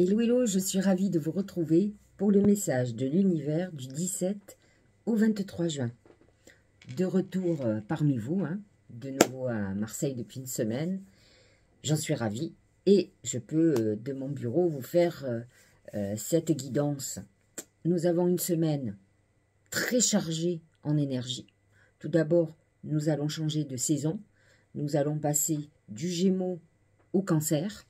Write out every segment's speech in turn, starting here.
Hello, hello, je suis ravie de vous retrouver pour le message de l'univers du 17 au 23 juin. De retour parmi vous, de nouveau à Marseille depuis une semaine. J'en suis ravie et je peux de mon bureau vous faire cette guidance. Nous avons une semaine très chargée en énergie. Tout d'abord, nous allons changer de saison. Nous allons passer du Gémeaux au Cancer.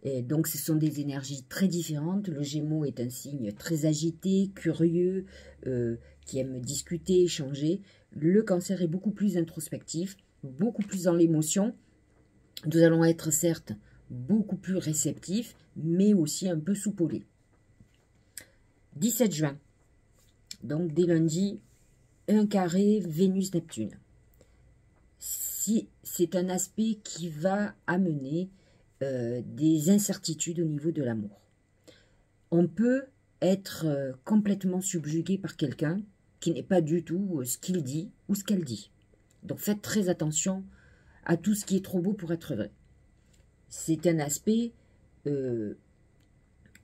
Et donc, ce sont des énergies très différentes. Le Gémeaux est un signe très agité, curieux, qui aime discuter, échanger. Le Cancer est beaucoup plus introspectif, beaucoup plus dans l'émotion. Nous allons être certes beaucoup plus réceptifs, mais aussi un peu soupolés. 17 juin, donc dès lundi, un carré Vénus-Neptune. Si c'est un aspect qui va amener des incertitudes au niveau de l'amour. On peut être complètement subjugué par quelqu'un qui n'est pas du tout ce qu'il dit ou ce qu'elle dit. Donc faites très attention à tout ce qui est trop beau pour être vrai. C'est un aspect où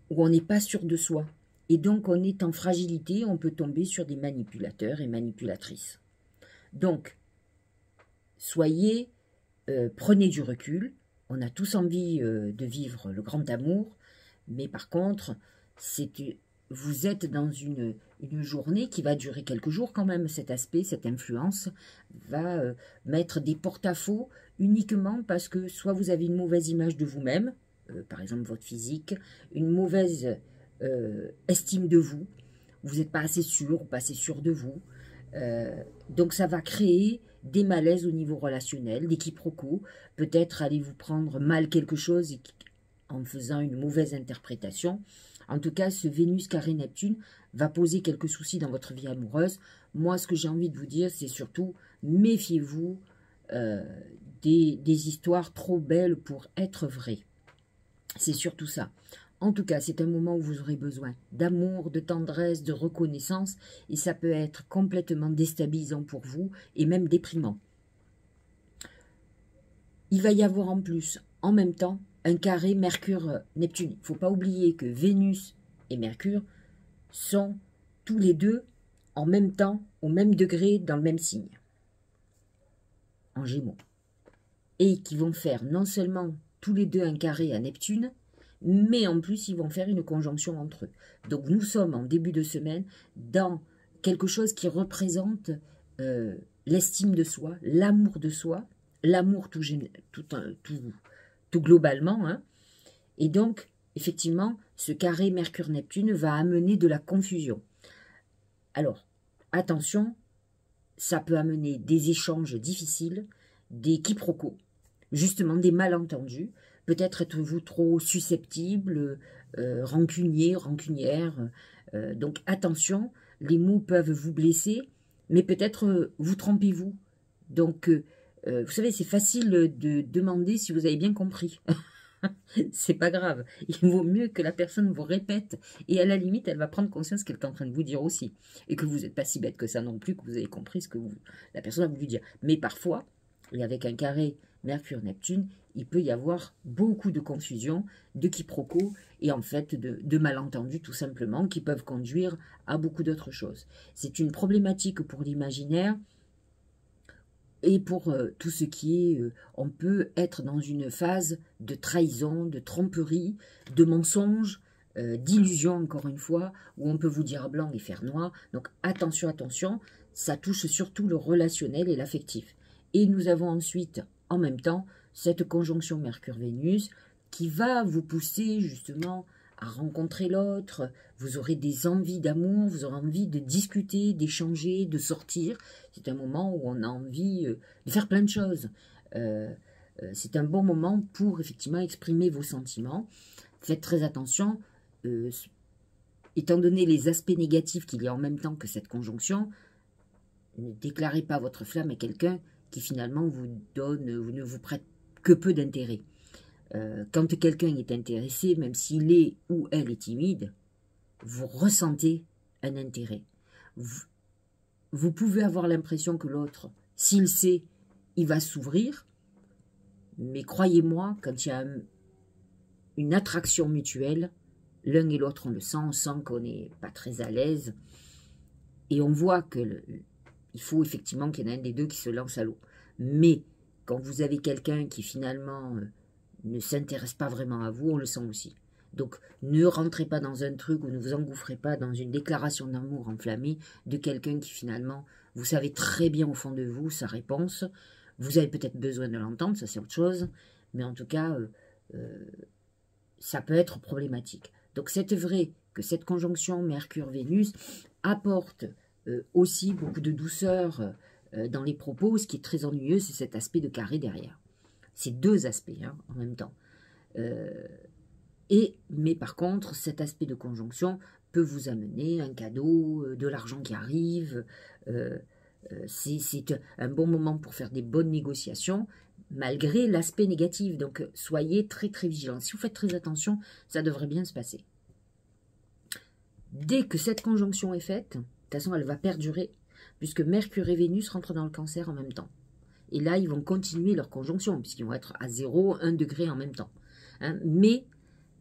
on n'est pas sûr de soi. Et donc on est en fragilité, on peut tomber sur des manipulateurs et manipulatrices. Donc, prenez du recul. On a tous envie de vivre le grand amour, mais par contre, vous êtes dans une journée qui va durer quelques jours quand même. Cet aspect, cette influence va mettre des porte-à-faux uniquement parce que soit vous avez une mauvaise image de vous-même, par exemple votre physique, une mauvaise estime de vous, vous n'êtes pas assez sûr ou pas assez sûr de vous. Donc ça va créer des malaises au niveau relationnel, des quiproquos. Peut-être allez-vous prendre mal quelque chose en faisant une mauvaise interprétation. En tout cas, ce Vénus carré Neptune va poser quelques soucis dans votre vie amoureuse. Moi, ce que j'ai envie de vous dire, c'est surtout méfiez-vous des histoires trop belles pour être vraies. C'est surtout ça. En tout cas, c'est un moment où vous aurez besoin d'amour, de tendresse, de reconnaissance, et ça peut être complètement déstabilisant pour vous et même déprimant. Il va y avoir en plus, en même temps, un carré Mercure-Neptune. Il ne faut pas oublier que Vénus et Mercure sont tous les deux en même temps, au même degré, dans le même signe, en Gémeaux. Et qui vont faire non seulement tous les deux un carré à Neptune, mais en plus, ils vont faire une conjonction entre eux. Donc, nous sommes en début de semaine dans quelque chose qui représente l'estime de soi, l'amour de soi, l'amour tout globalement. Et donc, effectivement, ce carré Mercure-Neptune va amener de la confusion. Alors, attention, ça peut amener des échanges difficiles, des quiproquos, justement des malentendus. Peut-être êtes-vous trop susceptible, rancunier, rancunière. Donc attention, les mots peuvent vous blesser, mais peut-être vous trompez-vous. Donc, vous savez, c'est facile de demander si vous avez bien compris. C'est pas grave. Il vaut mieux que la personne vous répète. Et à la limite, elle va prendre conscience qu'elle est en train de vous dire aussi. Et que vous n'êtes pas si bête que ça non plus, que vous avez compris ce que la personne a voulu dire. Mais parfois, et avec un carré Mercure-Neptune, il peut y avoir beaucoup de confusion, de quiproquos et en fait de malentendus tout simplement qui peuvent conduire à beaucoup d'autres choses. C'est une problématique pour l'imaginaire et pour tout ce qui est... on peut être dans une phase de trahison, de tromperie, de mensonge, d'illusion encore une fois, où on peut vous dire blanc et faire noir. Donc attention, attention, ça touche surtout le relationnel et l'affectif. Et nous avons ensuite, en même temps, cette conjonction Mercure-Vénus qui va vous pousser justement à rencontrer l'autre. Vous aurez des envies d'amour, vous aurez envie de discuter, d'échanger, de sortir. C'est un moment où on a envie de faire plein de choses. C'est un bon moment pour effectivement exprimer vos sentiments. Faites très attention. Étant donné les aspects négatifs qu'il y a en même temps que cette conjonction, ne déclarez pas votre flamme à quelqu'un qui finalement ne vous prête que peu d'intérêt. Quand quelqu'un est intéressé, même s'il est ou elle est timide, vous ressentez un intérêt. Vous pouvez avoir l'impression que l'autre, s'il sait, il va s'ouvrir, mais croyez-moi, quand il y a une attraction mutuelle. L'un et l'autre, on le sent, on sent qu'on n'est pas très à l'aise. Et on voit que il faut effectivement qu'il y en ait un des deux qui se lance à l'eau. Mais quand vous avez quelqu'un qui finalement ne s'intéresse pas vraiment à vous, on le sent aussi. Donc ne rentrez pas dans un truc ou ne vous engouffrez pas dans une déclaration d'amour enflammée de quelqu'un qui finalement, vous savez très bien au fond de vous sa réponse. Vous avez peut-être besoin de l'entendre, ça c'est autre chose. Mais en tout cas, ça peut être problématique. Donc c'est vrai que cette conjonction Mercure-Vénus apporte aussi beaucoup de douceur dans les propos. Ce qui est très ennuyeux, c'est cet aspect de carré derrière. C'est deux aspects en même temps. Mais par contre, cet aspect de conjonction peut vous amener un cadeau, de l'argent qui arrive. C'est un bon moment pour faire des bonnes négociations, malgré l'aspect négatif. Donc, soyez très très vigilants. Si vous faites très attention, ça devrait bien se passer. Dès que cette conjonction est faite, de toute façon, elle va perdurer, puisque Mercure et Vénus rentrent dans le Cancer en même temps. Et là, ils vont continuer leur conjonction, puisqu'ils vont être à 0, 1 degré en même temps. Mais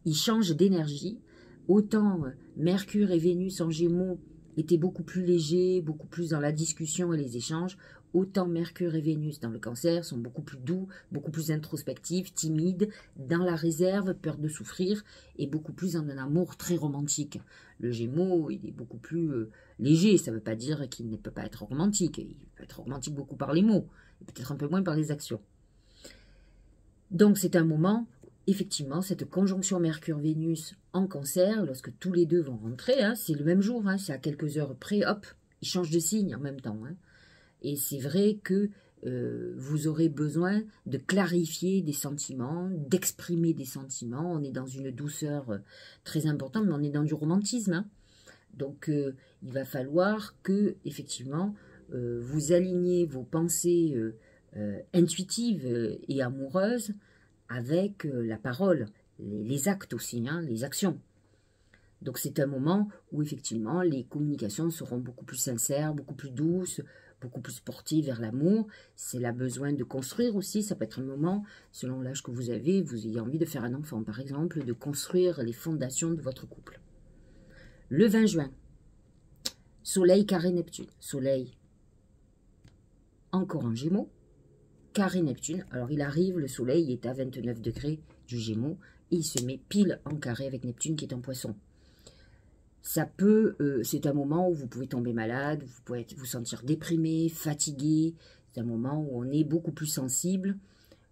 ils changent d'énergie. Autant Mercure et Vénus en Gémeaux étaient beaucoup plus légers, beaucoup plus dans la discussion et les échanges, autant Mercure et Vénus dans le Cancer sont beaucoup plus doux, beaucoup plus introspectifs, timides, dans la réserve, peur de souffrir, et beaucoup plus dans un amour très romantique. Le Gémeaux, il est beaucoup plus léger, ça ne veut pas dire qu'il ne peut pas être romantique, il peut être romantique beaucoup par les mots, et peut-être un peu moins par les actions. Donc c'est un moment, effectivement, cette conjonction Mercure-Vénus en Cancer, lorsque tous les deux vont rentrer, c'est le même jour, c'est à quelques heures près, hop, ils changent de signe en même temps. Et c'est vrai que vous aurez besoin de clarifier des sentiments, d'exprimer des sentiments. On est dans une douceur très importante, mais on est dans du romantisme. Donc il va falloir que, effectivement, vous aligniez vos pensées intuitives et amoureuses avec la parole, les actes aussi, les actions. Donc c'est un moment où effectivement les communications seront beaucoup plus sincères, beaucoup plus douces, beaucoup plus portées vers l'amour. C'est là besoin de construire aussi, ça peut être un moment, selon l'âge que vous avez ayez envie de faire un enfant par exemple, de construire les fondations de votre couple. Le 20 juin, Soleil carré Neptune, Soleil encore en Gémeaux, carré Neptune. Alors il arrive, le Soleil est à 29 degrés du Gémeaux et il se met pile en carré avec Neptune qui est en Poisson. Ça peut, c'est un moment où vous pouvez tomber malade, vous pouvez vous sentir déprimé, fatigué. C'est un moment où on est beaucoup plus sensible,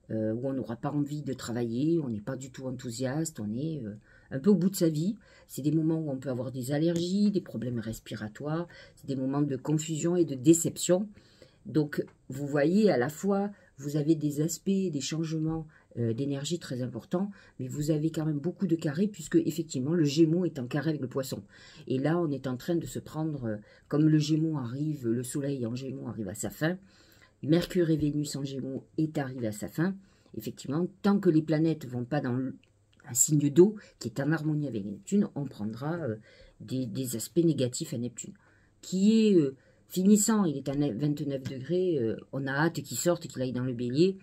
où on n'aura pas envie de travailler, on n'est pas du tout enthousiaste, on est un peu au bout de sa vie. C'est des moments où on peut avoir des allergies, des problèmes respiratoires, c'est des moments de confusion et de déception. Donc, vous voyez, à la fois, vous avez des aspects, des changements d'énergie très importants, mais vous avez quand même beaucoup de carrés, puisque, effectivement, le Gémeaux est en carré avec le Poisson. Et là, on est en train de se prendre, comme le Gémeaux arrive, le Soleil en Gémeaux arrive à sa fin, Mercure et Vénus en Gémeaux est arrivé à sa fin. Effectivement, tant que les planètes ne vont pas dans un signe d'eau qui est en harmonie avec Neptune, on prendra des aspects négatifs à Neptune, qui est... finissant, il est à 29 degrés, on a hâte qu'il sorte et qu'il aille dans le Bélier,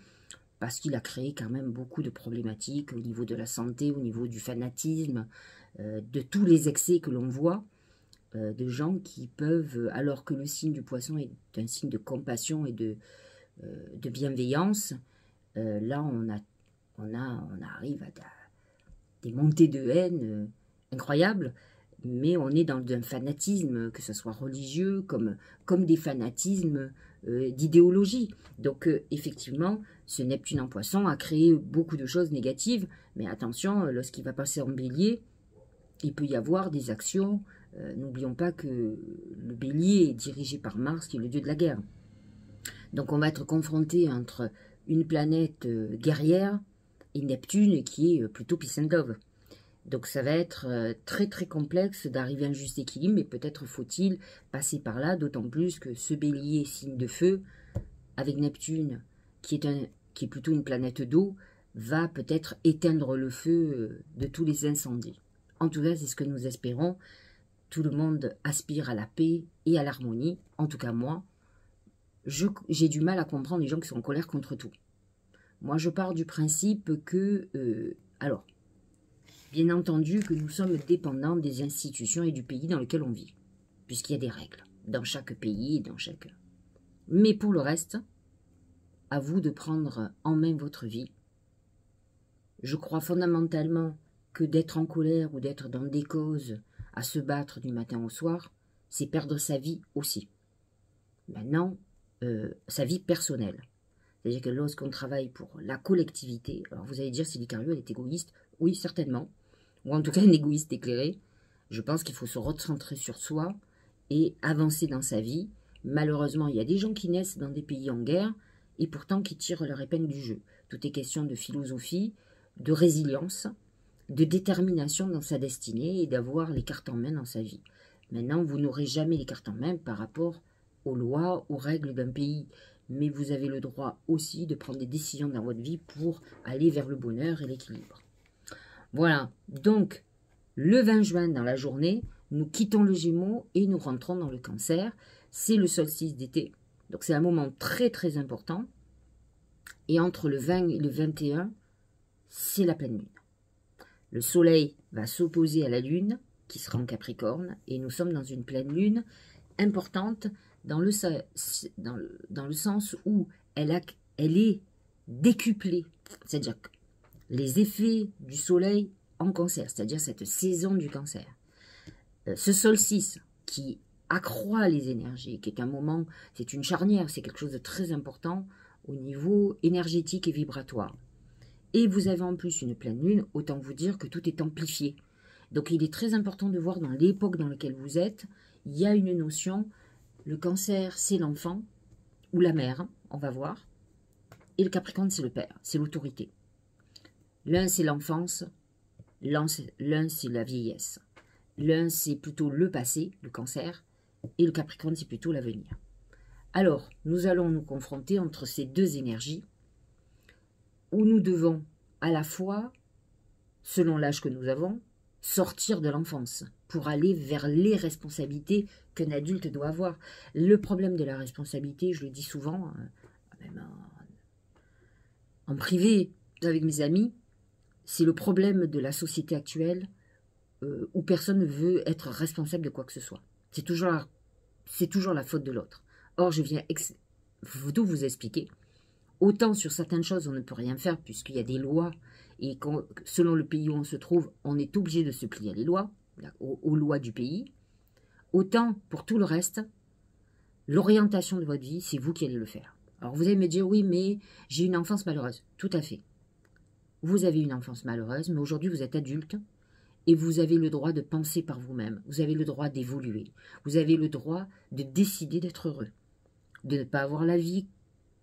parce qu'il a créé quand même beaucoup de problématiques au niveau de la santé, au niveau du fanatisme, de tous les excès que l'on voit, de gens qui peuvent, alors que le signe du Poisson est un signe de compassion et de bienveillance, là on arrive à des montées de haine incroyables. Mais on est dans un fanatisme, que ce soit religieux, comme des fanatismes d'idéologie. Donc, effectivement, ce Neptune en Poisson a créé beaucoup de choses négatives. Mais attention, lorsqu'il va passer en Bélier, il peut y avoir des actions. N'oublions pas que le Bélier est dirigé par Mars, qui est le dieu de la guerre. Donc, on va être confronté entre une planète guerrière et Neptune, qui est plutôt peace and love. Donc ça va être très très complexe d'arriver à un juste équilibre, mais peut-être faut-il passer par là, d'autant plus que ce Bélier, signe de feu, avec Neptune, qui est plutôt une planète d'eau, va peut-être éteindre le feu de tous les incendies. En tout cas, c'est ce que nous espérons. Tout le monde aspire à la paix et à l'harmonie. En tout cas, moi, j'ai du mal à comprendre les gens qui sont en colère contre tout. Moi, je pars du principe que... alors, Bien entendu que nous sommes dépendants des institutions et du pays dans lequel on vit, puisqu'il y a des règles dans chaque pays et dans chaque... Mais pour le reste, à vous de prendre en main votre vie. Je crois fondamentalement que d'être en colère ou d'être dans des causes à se battre du matin au soir, c'est perdre sa vie aussi. Maintenant, sa vie personnelle. C'est-à-dire que lorsqu'on travaille pour la collectivité, alors vous allez dire si l'Icario elle est égoïste, oui certainement, ou en tout cas un égoïste éclairé. Je pense qu'il faut se recentrer sur soi et avancer dans sa vie. Malheureusement, il y a des gens qui naissent dans des pays en guerre et pourtant qui tirent leur épingle du jeu. Tout est question de philosophie, de résilience, de détermination dans sa destinée et d'avoir les cartes en main dans sa vie. Maintenant, vous n'aurez jamais les cartes en main par rapport aux lois, aux règles d'un pays. Mais vous avez le droit aussi de prendre des décisions dans votre vie pour aller vers le bonheur et l'équilibre. Voilà, donc le 20 juin dans la journée, nous quittons le Gémeaux et nous rentrons dans le Cancer. C'est le solstice d'été, donc c'est un moment très très important. Et entre le 20 et le 21, c'est la pleine lune. Le soleil va s'opposer à la lune, qui sera en Capricorne, et nous sommes dans une pleine lune importante dans le sens où elle est décuplée. C'est-à-dire que les effets du soleil en Cancer, c'est-à-dire cette saison du Cancer. Ce solstice qui accroît les énergies, qui est un moment, c'est une charnière, c'est quelque chose de très important au niveau énergétique et vibratoire. Et vous avez en plus une pleine lune, autant vous dire que tout est amplifié. Donc il est très important de voir dans l'époque dans laquelle vous êtes, il y a une notion, le Cancer c'est l'enfant, ou la mère, on va voir, et le Capricorne c'est le père, c'est l'autorité. L'un c'est l'enfance, l'un c'est la vieillesse. L'un c'est plutôt le passé, le Cancer, et le Capricorne c'est plutôt l'avenir. Alors, nous allons nous confronter entre ces deux énergies, où nous devons à la fois, selon l'âge que nous avons, sortir de l'enfance pour aller vers les responsabilités qu'un adulte doit avoir. Le problème de la responsabilité, je le dis souvent, même en privé avec mes amis, c'est le problème de la société actuelle où personne ne veut être responsable de quoi que ce soit. C'est toujours la faute de l'autre. Or, je viens tout vous expliquer. Autant sur certaines choses, on ne peut rien faire puisqu'il y a des lois et selon le pays où on se trouve, on est obligé de se plier à les lois, aux lois du pays. Autant pour tout le reste, l'orientation de votre vie, c'est vous qui allez le faire. Alors vous allez me dire, oui, mais j'ai une enfance malheureuse. Tout à fait. Vous avez une enfance malheureuse, mais aujourd'hui vous êtes adulte et vous avez le droit de penser par vous-même. Vous avez le droit d'évoluer. Vous avez le droit de décider d'être heureux. De ne pas avoir la vie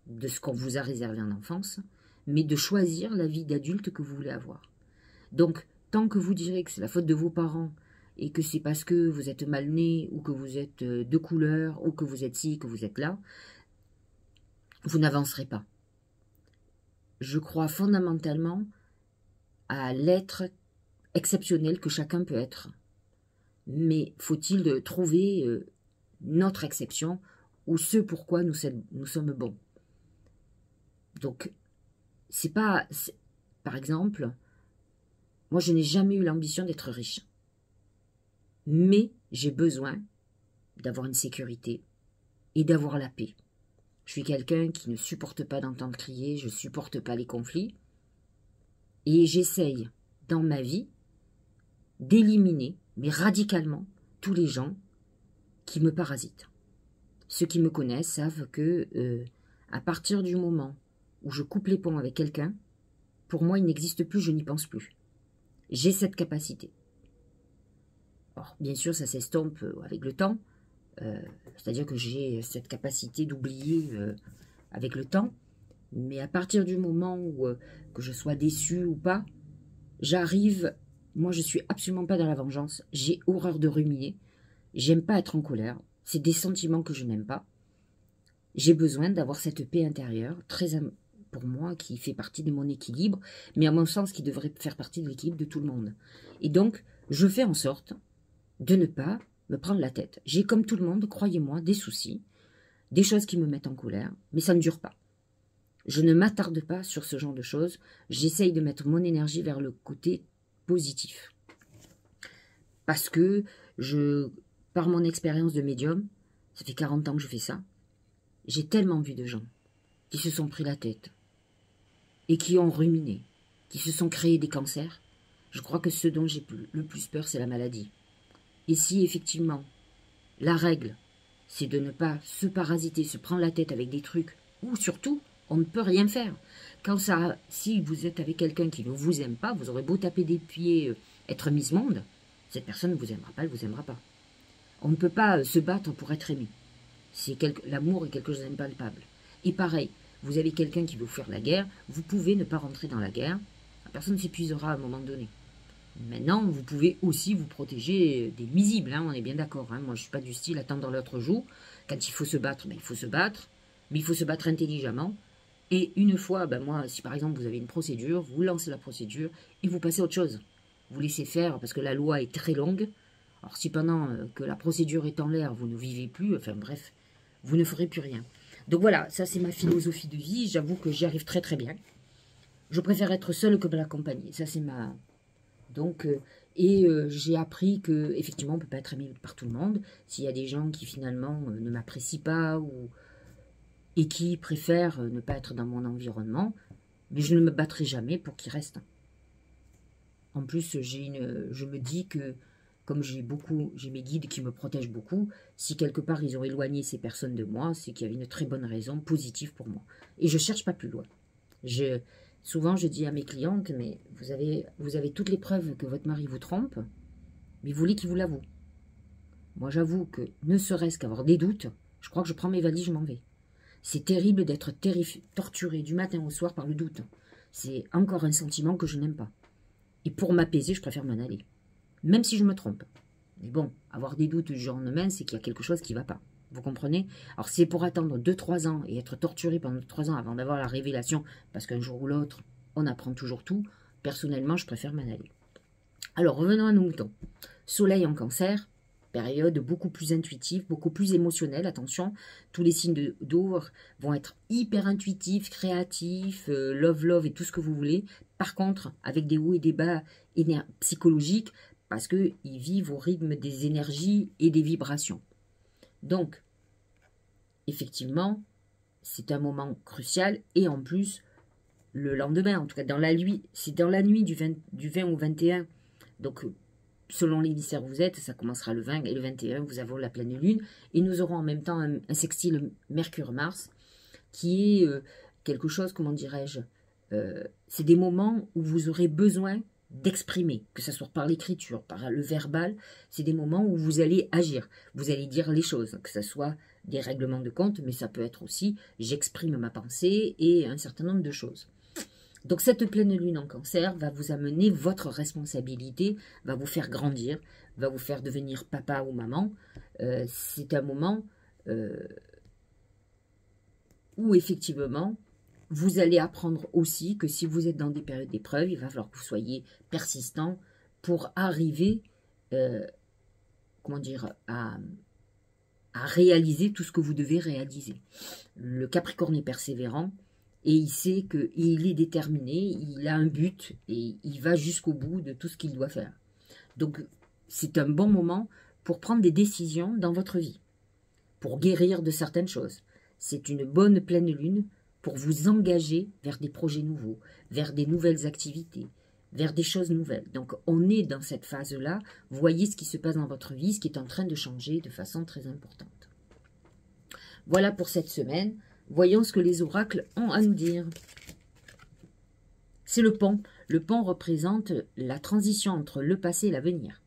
de ce qu'on vous a réservé en enfance, mais de choisir la vie d'adulte que vous voulez avoir. Donc, tant que vous direz que c'est la faute de vos parents, et que c'est parce que vous êtes mal né, ou que vous êtes de couleur, ou que vous êtes ci, que vous êtes là, vous n'avancerez pas. Je crois fondamentalement à l'être exceptionnel que chacun peut être. Mais faut-il trouver notre exception, ou ce pourquoi nous sommes bons. Donc, c'est pas... Par exemple, moi je n'ai jamais eu l'ambition d'être riche. Mais j'ai besoin d'avoir une sécurité et d'avoir la paix. Je suis quelqu'un qui ne supporte pas d'entendre crier, je ne supporte pas les conflits. Et j'essaye, dans ma vie, d'éliminer, mais radicalement, tous les gens qui me parasitent. Ceux qui me connaissent savent que, à partir du moment où je coupe les ponts avec quelqu'un, pour moi, il n'existe plus, je n'y pense plus. J'ai cette capacité. Alors, bien sûr, ça s'estompe avec le temps, c'est-à-dire que j'ai cette capacité d'oublier avec le temps, mais à partir du moment où que je sois déçue ou pas, j'arrive, moi je suis absolument pas dans la vengeance, j'ai horreur de ruminer, j'aime pas être en colère, c'est des sentiments que je n'aime pas. J'ai besoin d'avoir cette paix intérieure, très pour moi, qui fait partie de mon équilibre, mais à mon sens qui devrait faire partie de l'équilibre de tout le monde. Et donc, je fais en sorte de ne pas me prendre la tête. J'ai comme tout le monde, croyez-moi, des soucis, des choses qui me mettent en colère, mais ça ne dure pas. Je ne m'attarde pas sur ce genre de choses, j'essaye de mettre mon énergie vers le côté positif. Parce que par mon expérience de médium, ça fait 40 ans que je fais ça, j'ai tellement vu de gens qui se sont pris la tête et qui ont ruminé, qui se sont créés des cancers. Je crois que ce dont j'ai le plus peur, c'est la maladie. Et si effectivement, la règle, c'est de ne pas se parasiter, se prendre la tête avec des trucs, ou surtout, on ne peut rien faire. Si vous êtes avec quelqu'un qui ne vous aime pas, vous aurez beau taper des pieds, être Miss Monde, cette personne ne vous aimera pas, elle ne vous aimera pas. On ne peut pas se battre pour être aimé. L'amour est quelque chose d'impalpable. Et pareil, vous avez quelqu'un qui veut vous faire la guerre, vous pouvez ne pas rentrer dans la guerre, la personne s'épuisera à un moment donné. Maintenant, vous pouvez aussi vous protéger des nuisibles, hein, on est bien d'accord. Hein. Moi, je ne suis pas du style à tendre l'autre joue. Quand il faut se battre, ben, il faut se battre. Mais il faut se battre intelligemment. Et une fois, ben moi, si par exemple vous avez une procédure, vous lancez la procédure et vous passez à autre chose. Vous laissez faire parce que la loi est très longue. Alors si pendant que la procédure est en l'air, vous ne vivez plus, enfin bref, vous ne ferez plus rien. Donc voilà, ça c'est ma philosophie de vie. J'avoue que j'y arrive très très bien. Je préfère être seule que mal accompagnée. Ça c'est ma... Donc, j'ai appris que effectivement on ne peut pas être aimé par tout le monde. S'il y a des gens qui finalement ne m'apprécient pas et qui préfèrent ne pas être dans mon environnement, mais je ne me battrai jamais pour qu'ils restent. En plus, je me dis que comme j'ai mes guides qui me protègent beaucoup, si quelque part ils ont éloigné ces personnes de moi, c'est qu'il y avait une très bonne raison positive pour moi. Et je ne cherche pas plus loin. Souvent, je dis à mes clientes, mais vous avez toutes les preuves que votre mari vous trompe, mais vous voulez qu'il vous l'avoue. Moi, j'avoue que ne serait-ce qu'avoir des doutes, je crois que je prends mes valises, je m'en vais. C'est terrible d'être torturé du matin au soir par le doute. C'est encore un sentiment que je n'aime pas. Et pour m'apaiser, je préfère m'en aller. Même si je me trompe. Mais bon, avoir des doutes du jour au lendemain, c'est qu'il y a quelque chose qui ne va pas. Vous comprenez? Alors, c'est pour attendre 2-3 ans et être torturé pendant 3 ans avant d'avoir la révélation, parce qu'un jour ou l'autre, on apprend toujours tout. Personnellement, je préfère m'en aller. Alors, revenons à nos moutons. Soleil en Cancer, période beaucoup plus intuitive, beaucoup plus émotionnelle. Attention, tous les signes d'eau vont être hyper intuitifs, créatifs, love et tout ce que vous voulez. Par contre, avec des hauts et des bas psychologiques, parce qu'ils vivent au rythme des énergies et des vibrations. Donc, effectivement, c'est un moment crucial et en plus, le lendemain, en tout cas dans la nuit, c'est dans la nuit du 20 au 21. Donc, selon l'hémisphère où vous êtes, ça commencera le 20 et le 21, vous avez la pleine lune. Et nous aurons en même temps un sextile Mercure-Mars qui est quelque chose, comment dirais-je, c'est des moments où vous aurez besoin d'exprimer, que ce soit par l'écriture, par le verbal, c'est des moments où vous allez agir, vous allez dire les choses, que ce soit des règlements de compte, mais ça peut être aussi j'exprime ma pensée et un certain nombre de choses. Donc cette pleine lune en Cancer va vous amener votre responsabilité, va vous faire grandir, va vous faire devenir papa ou maman. C'est un moment où effectivement vous allez apprendre aussi que si vous êtes dans des périodes d'épreuve, il va falloir que vous soyez persistant pour arriver comment dire, à réaliser tout ce que vous devez réaliser. Le Capricorne est persévérant et il sait qu'il est déterminé, il a un but et il va jusqu'au bout de tout ce qu'il doit faire. Donc c'est un bon moment pour prendre des décisions dans votre vie, pour guérir de certaines choses. C'est une bonne pleine lune pour vous engager vers des projets nouveaux, vers des nouvelles activités, vers des choses nouvelles. Donc, on est dans cette phase-là. Voyez ce qui se passe dans votre vie, ce qui est en train de changer de façon très importante. Voilà pour cette semaine. Voyons ce que les oracles ont à nous dire. C'est le pont. Le pont représente la transition entre le passé et l'avenir.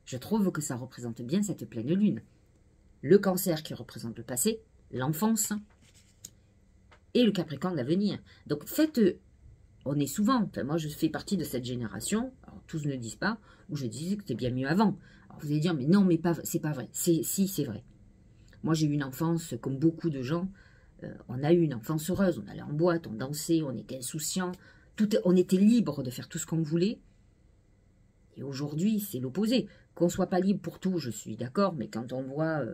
Je trouve que ça représente bien cette pleine lune. Le Cancer qui représente le passé, l'enfance, et le Capricorne l'avenir. Donc faites, on est souvent, enfin moi je fais partie de cette génération, alors tous ne disent pas, où je disais que c'était bien mieux avant. Alors vous allez dire, mais non, mais c'est pas vrai. Si, c'est vrai. Moi j'ai eu une enfance, comme beaucoup de gens, on a eu une enfance heureuse, on allait en boîte, on dansait, on était insouciant, on était libre de faire tout ce qu'on voulait. Et aujourd'hui, c'est l'opposé. Qu'on soit pas libre pour tout, je suis d'accord, mais quand on voit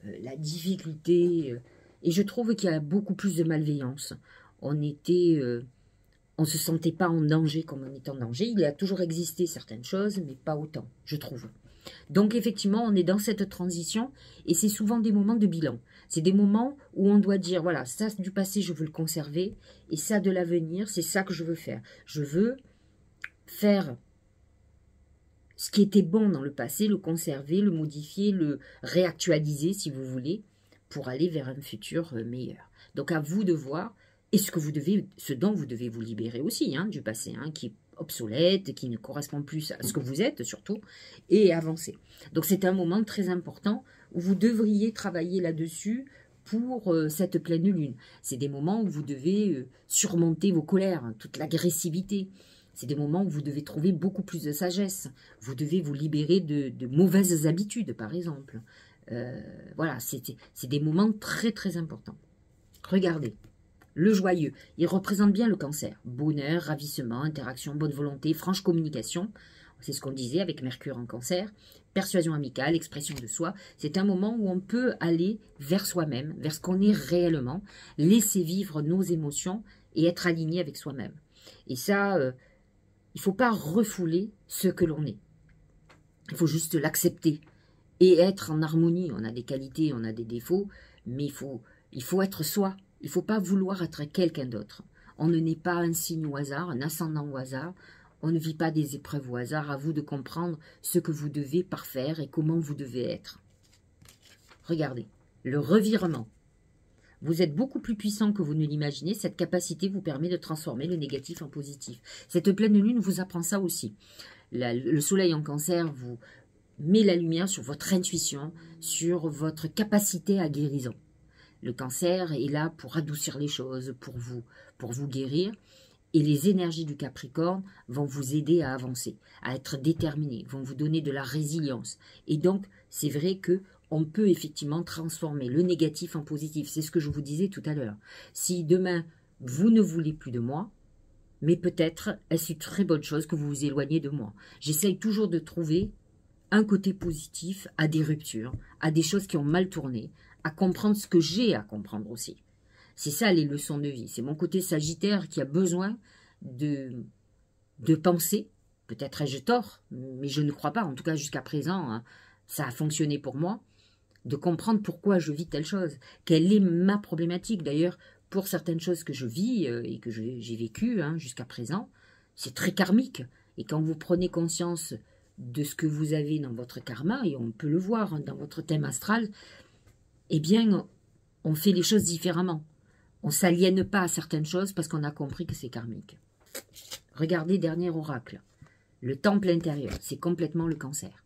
la difficulté... et je trouve qu'il y a beaucoup plus de malveillance. On était on ne se sentait pas en danger comme on est en danger. Il a toujours existé certaines choses, mais pas autant, je trouve. Donc effectivement, on est dans cette transition et c'est souvent des moments de bilan. C'est des moments où on doit dire, voilà, ça du passé, je veux le conserver et ça de l'avenir, c'est ça que je veux faire. Je veux faire ce qui était bon dans le passé, le conserver, le modifier, le réactualiser si vous voulez, pour aller vers un futur meilleur. Donc à vous de voir, et ce dont vous devez vous libérer aussi du passé, qui est obsolète, qui ne correspond plus à ce que vous êtes surtout, et avancer. Donc c'est un moment très important où vous devriez travailler là-dessus pour cette pleine lune. C'est des moments où vous devez surmonter vos colères, toute l'agressivité. C'est des moments où vous devez trouver beaucoup plus de sagesse. Vous devez vous libérer de mauvaises habitudes, par exemple. Voilà, c'est des moments très très importants. Regardez, le joyeux, il représente bien le cancer. Bonheur, ravissement, interaction, bonne volonté, franche communication. C'est ce qu'on disait avec Mercure en cancer. Persuasion amicale, expression de soi. C'est un moment où on peut aller vers soi-même, vers ce qu'on est réellement, laisser vivre nos émotions et être aligné avec soi-même. Et ça, il ne faut pas refouler ce que l'on est. Il faut juste l'accepter et être en harmonie. On a des qualités, on a des défauts, mais il faut être soi. Il ne faut pas vouloir être quelqu'un d'autre. On ne naît pas un signe au hasard, un ascendant au hasard. On ne vit pas des épreuves au hasard. À vous de comprendre ce que vous devez parfaire et comment vous devez être. Regardez, le revirement. Vous êtes beaucoup plus puissant que vous ne l'imaginez. Cette capacité vous permet de transformer le négatif en positif. Cette pleine lune vous apprend ça aussi. Le soleil en cancer vous met la lumière sur votre intuition, sur votre capacité à guérison. Le cancer est là pour adoucir les choses, pour vous guérir. Et les énergies du Capricorne vont vous aider à avancer, à être déterminé, vont vous donner de la résilience. Et donc, c'est vrai que on peut effectivement transformer le négatif en positif. C'est ce que je vous disais tout à l'heure. Si demain, vous ne voulez plus de moi, mais peut-être est-ce une très bonne chose que vous vous éloignez de moi. J'essaye toujours de trouver un côté positif à des ruptures, à des choses qui ont mal tourné, à comprendre ce que j'ai à comprendre aussi. C'est ça les leçons de vie. C'est mon côté Sagittaire qui a besoin de penser. Peut-être ai-je tort, mais je ne crois pas. En tout cas, jusqu'à présent, ça a fonctionné pour moi. De comprendre pourquoi je vis telle chose. Quelle est ma problématique. D'ailleurs, pour certaines choses que je vis et que j'ai vécues jusqu'à présent, c'est très karmique. Et quand vous prenez conscience de ce que vous avez dans votre karma, et on peut le voir dans votre thème astral, eh bien, on fait les choses différemment. On ne s'aliène pas à certaines choses parce qu'on a compris que c'est karmique. Regardez, dernier oracle. Le temple intérieur, c'est complètement le cancer.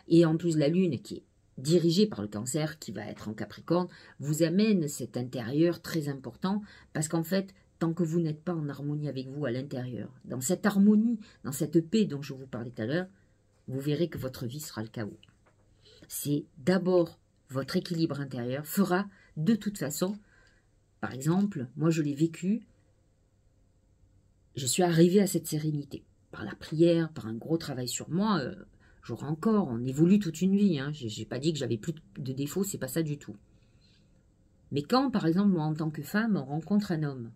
Et en plus, la lune qui est dirigée par le cancer, qui va être en Capricorne, vous amène cet intérieur très important parce qu'en fait, tant que vous n'êtes pas en harmonie avec vous à l'intérieur, dans cette harmonie, dans cette paix dont je vous parlais tout à l'heure, vous verrez que votre vie sera le chaos. C'est d'abord votre équilibre intérieur fera de toute façon, par exemple, moi je l'ai vécu, je suis arrivée à cette sérénité, par la prière, par un gros travail sur moi, j'aurai encore, on évolue toute une vie, j'ai pas dit que j'avais plus de défauts, c'est pas ça du tout. Mais quand, par exemple, moi en tant que femme, on rencontre un homme,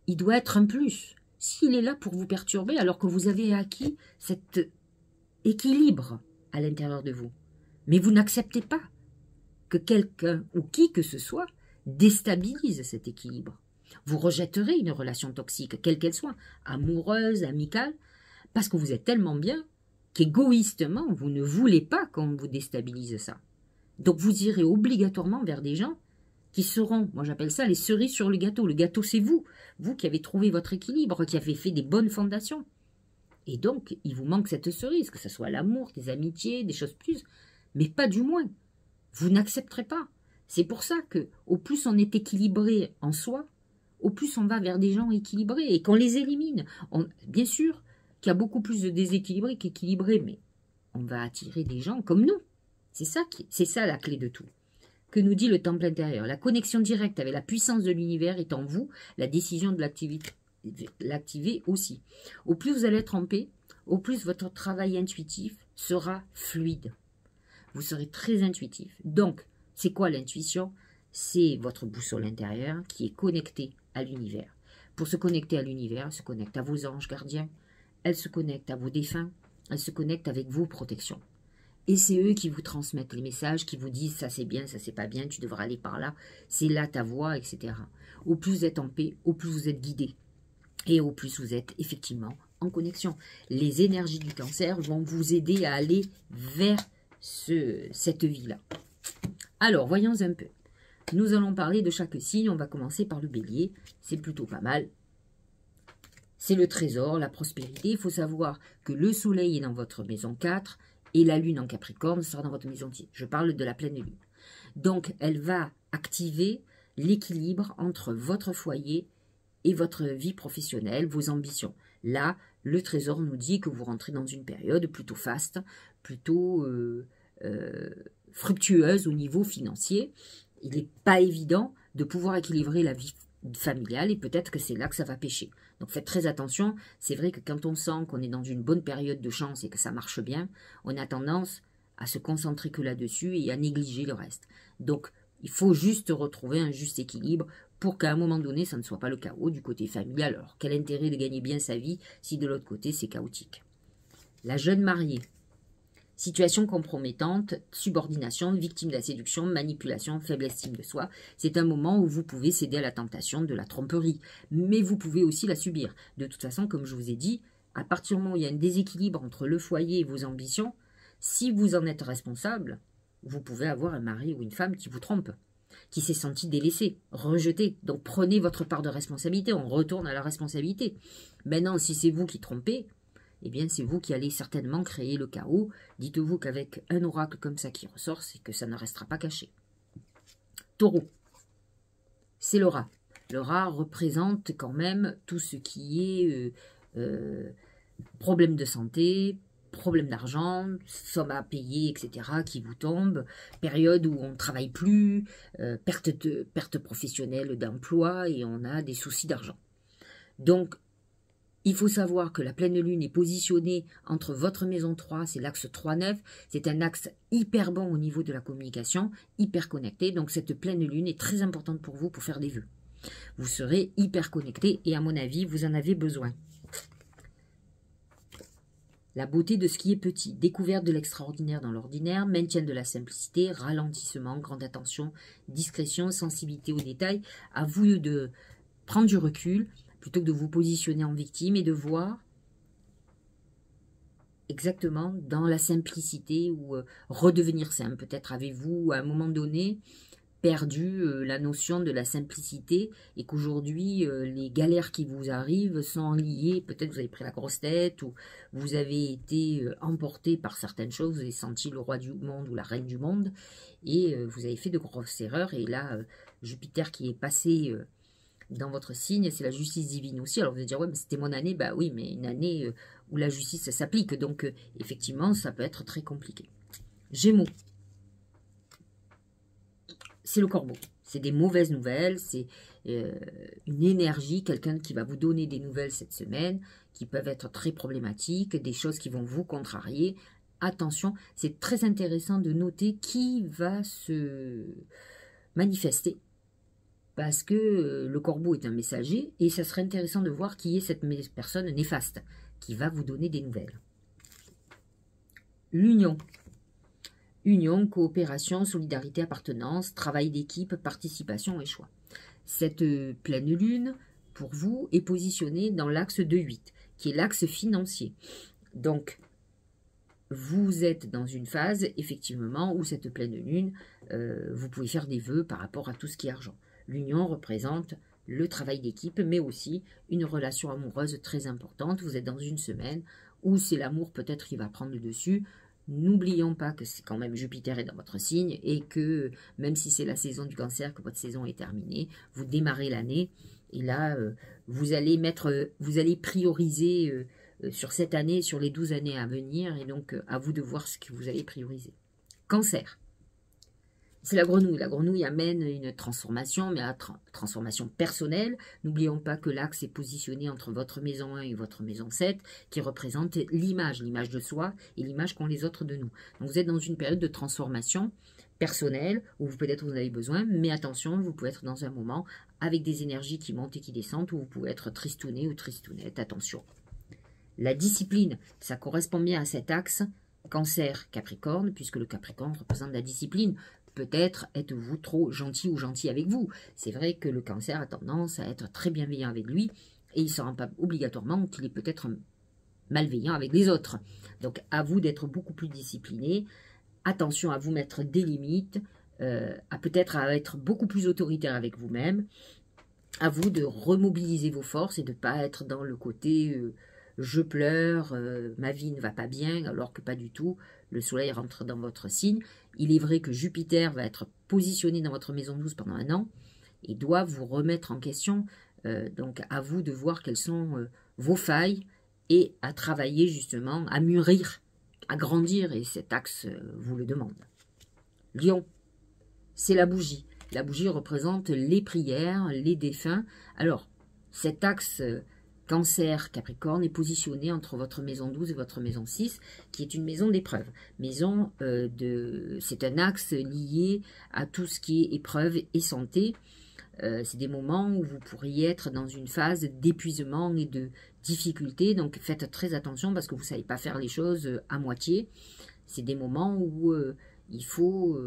il doit être un plus. S'il est là pour vous perturber, alors que vous avez acquis cet équilibre à l'intérieur de vous, mais vous n'acceptez pas que quelqu'un ou qui que ce soit déstabilise cet équilibre. Vous rejetterez une relation toxique, quelle qu'elle soit, amoureuse, amicale, parce que vous êtes tellement bien qu'égoïstement, vous ne voulez pas qu'on vous déstabilise ça. Donc vous irez obligatoirement vers des gens qui seront, moi j'appelle ça les cerises sur le gâteau. Le gâteau, c'est vous. Vous qui avez trouvé votre équilibre, qui avez fait des bonnes fondations. Et donc, il vous manque cette cerise, que ce soit l'amour, des amitiés, des choses plus, mais pas du moins. Vous n'accepterez pas. C'est pour ça que, au plus on est équilibré en soi, au plus on va vers des gens équilibrés et qu'on les élimine. Bien sûr qu'il y a beaucoup plus de déséquilibrés qu'équilibrés, mais on va attirer des gens comme nous. C'est ça la clé de tout. Que nous dit le temple intérieur? La connexion directe avec la puissance de l'univers est en vous, la décision de l'activer aussi. Au plus vous allez être en paix, au plus votre travail intuitif sera fluide. Vous serez très intuitif. Donc, c'est quoi l'intuition? C'est votre boussole intérieure qui est connectée à l'univers. pour se connecter à l'univers, elle se connecte à vos anges gardiens, elle se connecte à vos défunts, elle se connecte avec vos protections. Et c'est eux qui vous transmettent les messages, qui vous disent ça c'est bien, ça c'est pas bien, tu devras aller par là, c'est là ta voie, etc. Au plus vous êtes en paix, au plus vous êtes guidé. Et au plus vous êtes effectivement en connexion. Les énergies du cancer vont vous aider à aller vers cette vie-là. Alors, voyons un peu. Nous allons parler de chaque signe. On va commencer par le bélier. C'est plutôt pas mal. C'est le trésor, la prospérité. Il faut savoir que le soleil est dans votre maison 4 et la lune en Capricorne sera dans votre maison 10. Je parle de la pleine lune. Donc, elle va activer l'équilibre entre votre foyer et votre vie professionnelle, vos ambitions. Là, le trésor nous dit que vous rentrez dans une période plutôt faste, plutôt fructueuse au niveau financier. Il n'est pas évident de pouvoir équilibrer la vie familiale et peut-être que c'est là que ça va pêcher. Donc faites très attention. C'est vrai que quand on sent qu'on est dans une bonne période de chance et que ça marche bien, on a tendance à se concentrer que là-dessus et à négliger le reste. Donc il faut juste retrouver un juste équilibre pour qu'à un moment donné, ça ne soit pas le chaos du côté familial. Alors, quel intérêt de gagner bien sa vie si de l'autre côté, c'est chaotique? La jeune mariée. Situation compromettante, subordination, victime de la séduction, manipulation, faible estime de soi. C'est un moment où vous pouvez céder à la tentation de la tromperie. Mais vous pouvez aussi la subir. De toute façon, comme je vous ai dit, à partir du moment où il y a un déséquilibre entre le foyer et vos ambitions, si vous en êtes responsable, vous pouvez avoir un mari ou une femme qui vous trompe, qui s'est senti délaissé, rejeté. Donc prenez votre part de responsabilité, on retourne à la responsabilité. Maintenant, si c'est vous qui trompez, eh bien c'est vous qui allez certainement créer le chaos. Dites-vous qu'avec un oracle comme ça qui ressort, c'est que ça ne restera pas caché. Taureau, c'est le rat. Le rat représente quand même tout ce qui est problème de santé, problème d'argent, somme à payer, etc., qui vous tombe, période où on ne travaille plus, perte professionnelle d'emploi et on a des soucis d'argent. Donc, il faut savoir que la pleine lune est positionnée entre votre maison 3, c'est l'axe 3-9, c'est un axe hyper bon au niveau de la communication, hyper connecté, donc cette pleine lune est très importante pour vous pour faire des vœux. Vous serez hyper connecté et à mon avis, vous en avez besoin. La beauté de ce qui est petit, découverte de l'extraordinaire dans l'ordinaire, maintien de la simplicité, ralentissement, grande attention, discrétion, sensibilité aux détails. À vous de prendre du recul plutôt que de vous positionner en victime et de voir exactement dans la simplicité ou redevenir simple. Peut-être avez-vous à un moment donné perdu la notion de la simplicité et qu'aujourd'hui les galères qui vous arrivent sont liées, peut-être vous avez pris la grosse tête ou vous avez été emporté par certaines choses, vous avez senti le roi du monde ou la reine du monde et vous avez fait de grosses erreurs et là Jupiter qui est passé dans votre signe, c'est la justice divine aussi. Alors vous allez dire ouais mais c'était mon année, bah oui mais une année où la justice s'applique donc effectivement ça peut être très compliqué. Gémeaux. C'est le corbeau. C'est des mauvaises nouvelles, c'est une énergie, quelqu'un qui va vous donner des nouvelles cette semaine, qui peuvent être très problématiques, des choses qui vont vous contrarier. Attention, c'est très intéressant de noter qui va se manifester, parce que le corbeau est un messager, et ça serait intéressant de voir qui est cette personne néfaste, qui va vous donner des nouvelles. L'union. Union, coopération, solidarité, appartenance, travail d'équipe, participation et choix. Cette pleine lune, pour vous, est positionnée dans l'axe de 8, qui est l'axe financier. Donc, vous êtes dans une phase, effectivement, où cette pleine lune, vous pouvez faire des vœux par rapport à tout ce qui est argent. L'union représente le travail d'équipe, mais aussi une relation amoureuse très importante. Vous êtes dans une semaine où c'est l'amour peut-être qui va prendre le dessus. N'oublions pas que c'est quand même Jupiter est dans votre signe et que même si c'est la saison du cancer, que votre saison est terminée, vous démarrez l'année et là vous allez prioriser sur cette année, sur les 12 années à venir et donc à vous de voir ce que vous allez prioriser. Cancer. C'est la grenouille. La grenouille amène une transformation, mais la transformation personnelle. N'oublions pas que l'axe est positionné entre votre maison 1 et votre maison 7, qui représente l'image de soi et l'image qu'ont les autres de nous. Donc vous êtes dans une période de transformation personnel, où peut-être vous en avez besoin, mais attention, vous pouvez être dans un moment avec des énergies qui montent et qui descendent, où vous pouvez être tristouné ou tristounette, attention. La discipline, ça correspond bien à cet axe Cancer, Capricorne, puisque le Capricorne représente la discipline. Peut-être êtes-vous trop gentil ou gentil avec vous. C'est vrai que le Cancer a tendance à être très bienveillant avec lui, et il ne se rend pas obligatoirement qu'il est peut-être malveillant avec les autres. Donc à vous d'être beaucoup plus discipliné. Attention à vous mettre des limites, à peut-être à être beaucoup plus autoritaire avec vous-même. À vous de remobiliser vos forces et de ne pas être dans le côté je pleure, ma vie ne va pas bien, alors que pas du tout. Le soleil rentre dans votre signe. Il est vrai que Jupiter va être positionné dans votre maison 12 pendant 1 an et doit vous remettre en question. Donc à vous de voir quelles sont vos failles et à travailler justement, à mûrir, à grandir, et cet axe vous le demande. Lion, c'est la bougie. La bougie représente les prières, les défunts. Alors, cet axe Cancer, Capricorne est positionné entre votre maison 12 et votre maison 6, qui est une maison d'épreuve. C'est un axe lié à tout ce qui est épreuve et santé. C'est des moments où vous pourriez être dans une phase d'épuisement et de difficulté. Donc, faites très attention parce que vous ne savez pas faire les choses à moitié. C'est des moments où il faut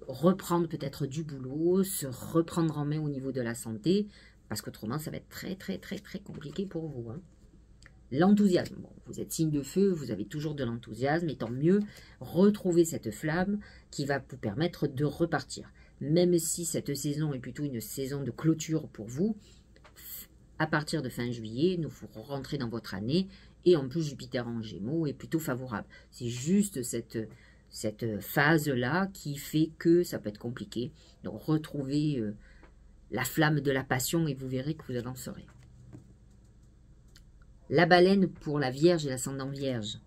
reprendre peut-être du boulot, se reprendre en main au niveau de la santé, parce qu'autrement, ça va être très, très, très, très compliqué pour vous. Hein. L'enthousiasme. Bon, vous êtes signe de feu, vous avez toujours de l'enthousiasme, et tant mieux, retrouvez cette flamme qui va vous permettre de repartir. Même si cette saison est plutôt une saison de clôture pour vous, à partir de fin juillet, nous vous rentrez dans votre année, et en plus Jupiter en Gémeaux est plutôt favorable. C'est juste cette phase-là qui fait que ça peut être compliqué. Donc retrouvez la flamme de la passion et vous verrez que vous avancerez. La baleine pour la Vierge et l'ascendant Vierge,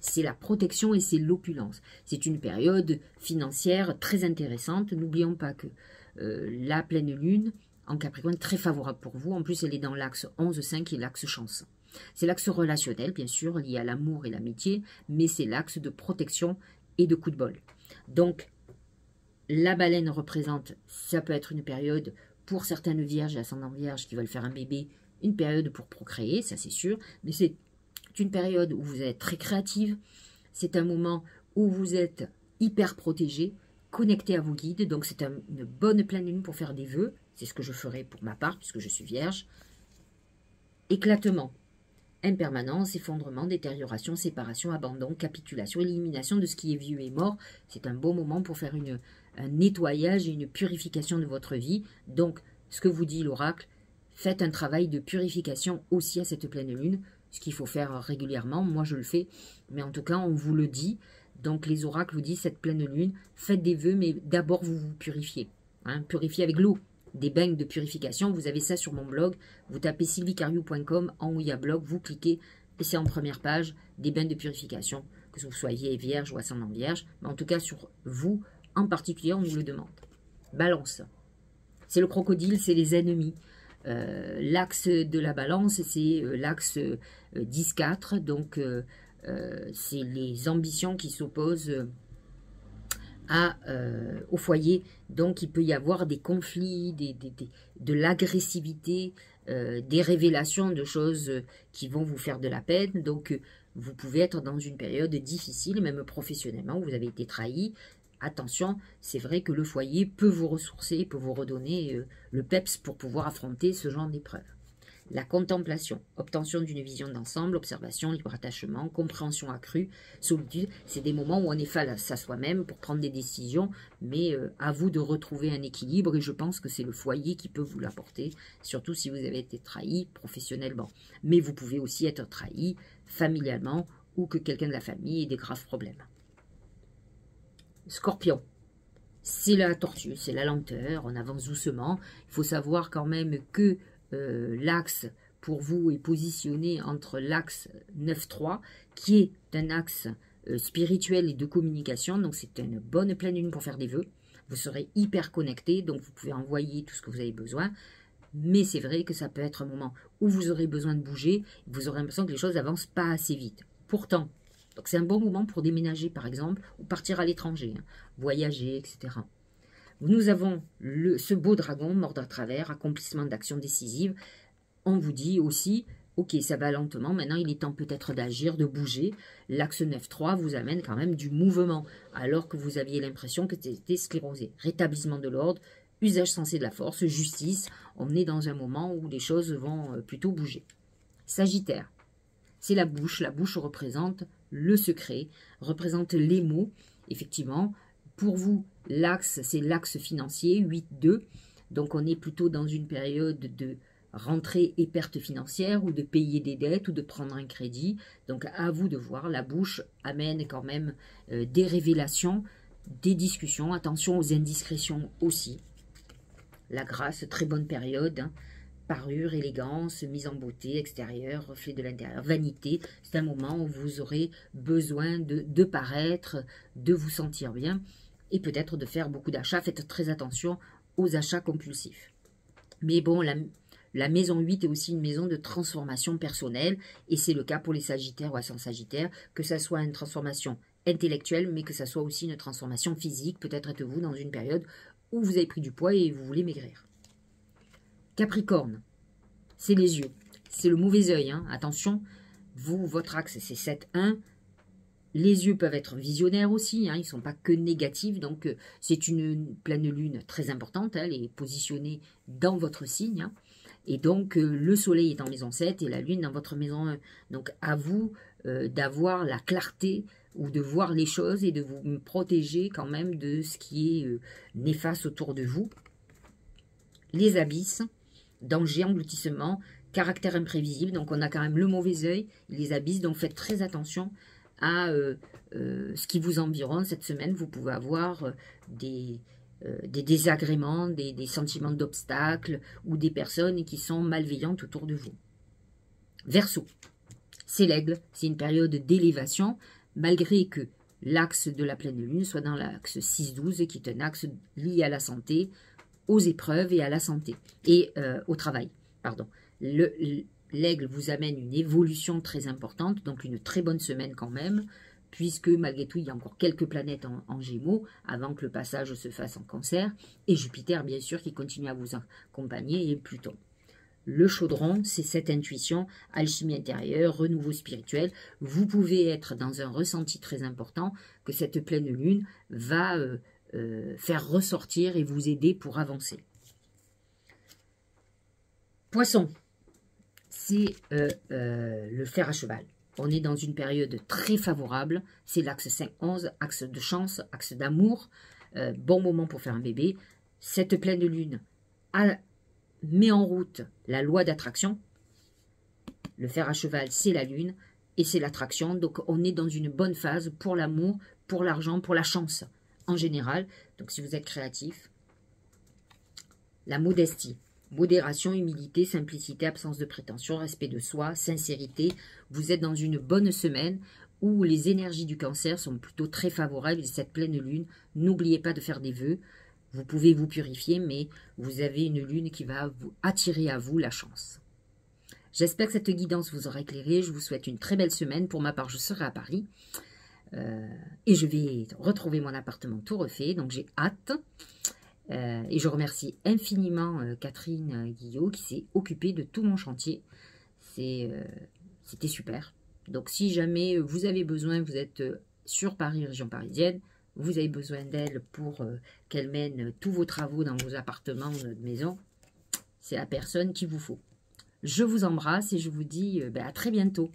c'est la protection et c'est l'opulence. C'est une période financière très intéressante. N'oublions pas que la pleine lune en Capricorne est très favorable pour vous. En plus, elle est dans l'axe 11-5 qui est l'axe chance. C'est l'axe relationnel, bien sûr, lié à l'amour et l'amitié, mais c'est l'axe de protection et de coup de bol. Donc, la baleine représente, ça peut être une période pour certaines vierges et ascendants vierges qui veulent faire un bébé, une période pour procréer, ça c'est sûr, mais c'est une période où vous êtes très créative, c'est un moment où vous êtes hyper protégé, connecté à vos guides, donc c'est une bonne pleine lune pour faire des vœux, c'est ce que je ferai pour ma part puisque je suis vierge. Éclatement, impermanence, effondrement, détérioration, séparation, abandon, capitulation, élimination de ce qui est vieux et mort, c'est un bon moment pour faire un nettoyage et une purification de votre vie. Donc, ce que vous dit l'oracle, faites un travail de purification aussi à cette pleine lune, ce qu'il faut faire régulièrement. Moi, je le fais, mais en tout cas, on vous le dit. Donc, les oracles vous disent, cette pleine lune, faites des vœux, mais d'abord, vous vous purifiez. Hein, purifiez avec l'eau. Des bains de purification, vous avez ça sur mon blog. Vous tapez sylviecariou.com, en haut il y a blog, vous cliquez, et c'est en première page, des bains de purification, que vous soyez vierge ou ascendant vierge. Mais en tout cas, sur vous, en particulier, on vous le demande. Balance. C'est le crocodile, c'est les ennemis. L'axe de la balance, c'est l'axe 10-4, donc c'est les ambitions qui s'opposent au foyer. Donc il peut y avoir des conflits, de l'agressivité, des révélations de choses qui vont vous faire de la peine. Donc vous pouvez être dans une période difficile, même professionnellement, où vous avez été trahi. Attention, c'est vrai que le foyer peut vous ressourcer, peut vous redonner le peps pour pouvoir affronter ce genre d'épreuve. La contemplation, obtention d'une vision d'ensemble, observation, libre attachement, compréhension accrue, solitude, c'est des moments où on est face à soi-même pour prendre des décisions, mais à vous de retrouver un équilibre, et je pense que c'est le foyer qui peut vous l'apporter, surtout si vous avez été trahi professionnellement. Mais vous pouvez aussi être trahi familialement, ou que quelqu'un de la famille ait des graves problèmes. Scorpion, c'est la tortue, c'est la lenteur, on avance doucement. Il faut savoir quand même que l'axe pour vous est positionné entre l'axe 9-3, qui est un axe spirituel et de communication. Donc c'est une bonne pleine lune pour faire des vœux. Vous serez hyper connecté, donc vous pouvez envoyer tout ce que vous avez besoin. Mais c'est vrai que ça peut être un moment où vous aurez besoin de bouger, vous aurez l'impression que les choses n'avancent pas assez vite. Pourtant, Donc c'est un bon moment pour déménager par exemple, ou partir à l'étranger, hein, voyager, etc. Nous avons ce beau dragon, mort à travers, accomplissement d'actions décisives. On vous dit aussi, ok, ça va lentement, maintenant il est temps peut-être d'agir, de bouger. L'axe 9-3 vous amène quand même du mouvement, alors que vous aviez l'impression que c'était sclérosé. Rétablissement de l'ordre, usage sensé de la force, justice. On est dans un moment où les choses vont plutôt bouger. Sagittaire, c'est la bouche. La bouche représente le secret, représente les mots. Effectivement, pour vous, l'axe, c'est l'axe financier, 8-2. Donc, on est plutôt dans une période de rentrée et perte financière ou de payer des dettes ou de prendre un crédit. Donc, à vous de voir. La bouche amène quand même des révélations, des discussions. Attention aux indiscrétions aussi. La grâce, très bonne période. Hein. Parure, élégance, mise en beauté, extérieur, reflet de l'intérieur, vanité. C'est un moment où vous aurez besoin de paraître, de vous sentir bien et peut-être de faire beaucoup d'achats. Faites très attention aux achats compulsifs. Mais bon, la maison 8 est aussi une maison de transformation personnelle et c'est le cas pour les Sagittaires ou Ascendant Sagittaire, que ça soit une transformation intellectuelle, mais que ça soit aussi une transformation physique. Peut-être êtes-vous dans une période où vous avez pris du poids et vous voulez maigrir. Capricorne, c'est les yeux, c'est le mauvais œil, hein. Attention, vous, votre axe c'est 7-1, les yeux peuvent être visionnaires aussi, hein. Ils ne sont pas que négatifs, donc c'est une pleine lune très importante, hein. Elle est positionnée dans votre signe, hein. Et donc le soleil est en maison 7 et la lune dans votre maison 1, donc à vous d'avoir la clarté ou de voir les choses et de vous protéger quand même de ce qui est néfaste autour de vous. Les abysses, danger, engloutissement, caractère imprévisible. Donc, on a quand même le mauvais œil, les abysses. Donc, faites très attention à ce qui vous environne. Cette semaine, vous pouvez avoir des désagréments, des sentiments d'obstacle ou des personnes qui sont malveillantes autour de vous. Verseau, c'est l'aigle. C'est une période d'élévation, malgré que l'axe de la pleine lune soit dans l'axe 6-12, qui est un axe lié à la santé, aux épreuves et à la santé, et au travail, pardon. L'aigle vous amène une évolution très importante, donc une très bonne semaine quand même, puisque malgré tout, il y a encore quelques planètes en Gémeaux, avant que le passage se fasse en Cancer, et Jupiter, bien sûr, qui continue à vous accompagner, et Pluton. Le chaudron, c'est cette intuition, alchimie intérieure, renouveau spirituel. Vous pouvez être dans un ressenti très important que cette pleine lune va faire ressortir et vous aider pour avancer. Poisson, c'est le fer à cheval. On est dans une période très favorable. C'est l'axe 5-11, axe de chance, axe d'amour. Bon moment pour faire un bébé. Cette pleine lune met en route la loi d'attraction. Le fer à cheval, c'est la lune et c'est l'attraction. Donc, on est dans une bonne phase pour l'amour, pour l'argent, pour la chance en général. Donc, si vous êtes créatif, la modestie, modération, humilité, simplicité, absence de prétention, respect de soi, sincérité. Vous êtes dans une bonne semaine où les énergies du Cancer sont plutôt très favorables. Cette pleine lune, n'oubliez pas de faire des vœux. Vous pouvez vous purifier, mais vous avez une lune qui va vous attirer à vous la chance. J'espère que cette guidance vous aura éclairé. Je vous souhaite une très belle semaine. Pour ma part, je serai à Paris. Et je vais retrouver mon appartement tout refait. Donc, j'ai hâte. Et je remercie infiniment Catherine Guillot qui s'est occupée de tout mon chantier. C'était super. Donc, si jamais vous avez besoin, vous êtes sur Paris, région parisienne, vous avez besoin d'elle pour qu'elle mène tous vos travaux dans vos appartements de maison, c'est la personne qu'il vous faut. Je vous embrasse et je vous dis à très bientôt.